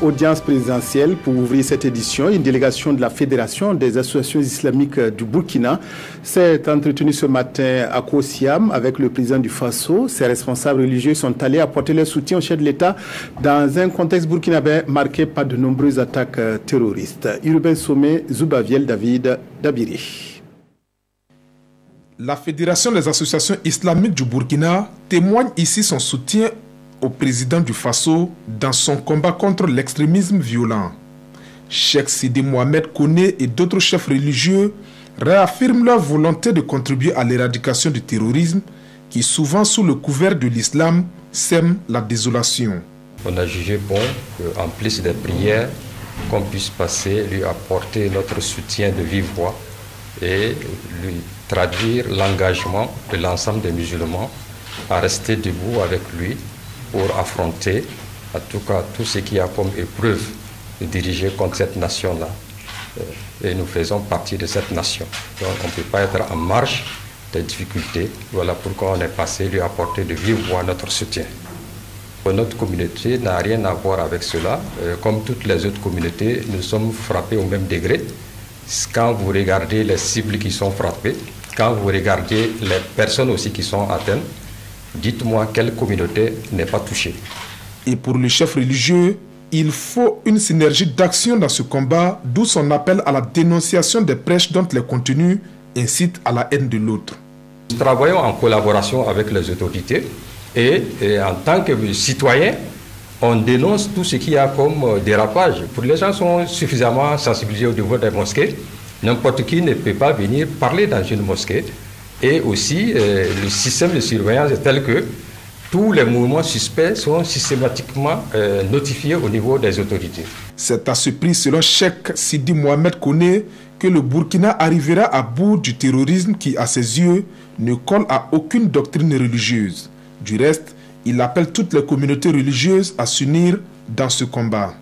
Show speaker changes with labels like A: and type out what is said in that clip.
A: Audience présidentielle pour ouvrir cette édition. Une délégation de la Fédération des associations islamiques du Burkina s'est entretenue ce matin à Kosiam avec le président du Faso. Ces responsables religieux sont allés apporter leur soutien au chef de l'État dans un contexte burkinabé marqué par de nombreuses attaques terroristes. Urbain Sommet, Zoubaviel, David Dabiri.
B: La Fédération des associations islamiques du Burkina témoigne ici son soutien au président du Faso dans son combat contre l'extrémisme violent. Cheikh Sidi Mohamed Koné et d'autres chefs religieux réaffirment leur volonté de contribuer à l'éradication du terrorisme qui, souvent sous le couvert de l'islam, sème la désolation.
C: On a jugé bon qu'en plus des prières, qu'on puisse passer, lui apporter notre soutien de vive voix et lui traduire l'engagement de l'ensemble des musulmans à rester debout avec lui pour affronter, en tout cas, tout ce qu'il y a comme épreuve de diriger contre cette nation-là. Et nous faisons partie de cette nation. Donc on ne peut pas être en marge des difficultés. Voilà pourquoi on est passé lui apporter de vive voix notre soutien. Notre communauté n'a rien à voir avec cela. Comme toutes les autres communautés, nous sommes frappés au même degré. Quand vous regardez les cibles qui sont frappées, quand vous regardez les personnes aussi qui sont atteintes, dites-moi quelle communauté n'est pas touchée.
B: Et pour le chef religieux, il faut une synergie d'action dans ce combat, d'où son appel à la dénonciation des prêches dont les contenus incitent à la haine de l'autre.
C: Nous travaillons en collaboration avec les autorités et en tant que citoyens, on dénonce tout ce qu'il y a comme dérapage. Pour les gens qui sont suffisamment sensibilisés au niveau des mosquées, n'importe qui ne peut pas venir parler dans une mosquée. Et aussi, le système de surveillance est tel que tous les mouvements suspects sont systématiquement notifiés au niveau des autorités.
B: C'est à ce prix, selon Cheikh Sidi Mohamed Koné, que le Burkina arrivera à bout du terrorisme qui, à ses yeux, ne colle à aucune doctrine religieuse. Du reste, il appelle toutes les communautés religieuses à s'unir dans ce combat.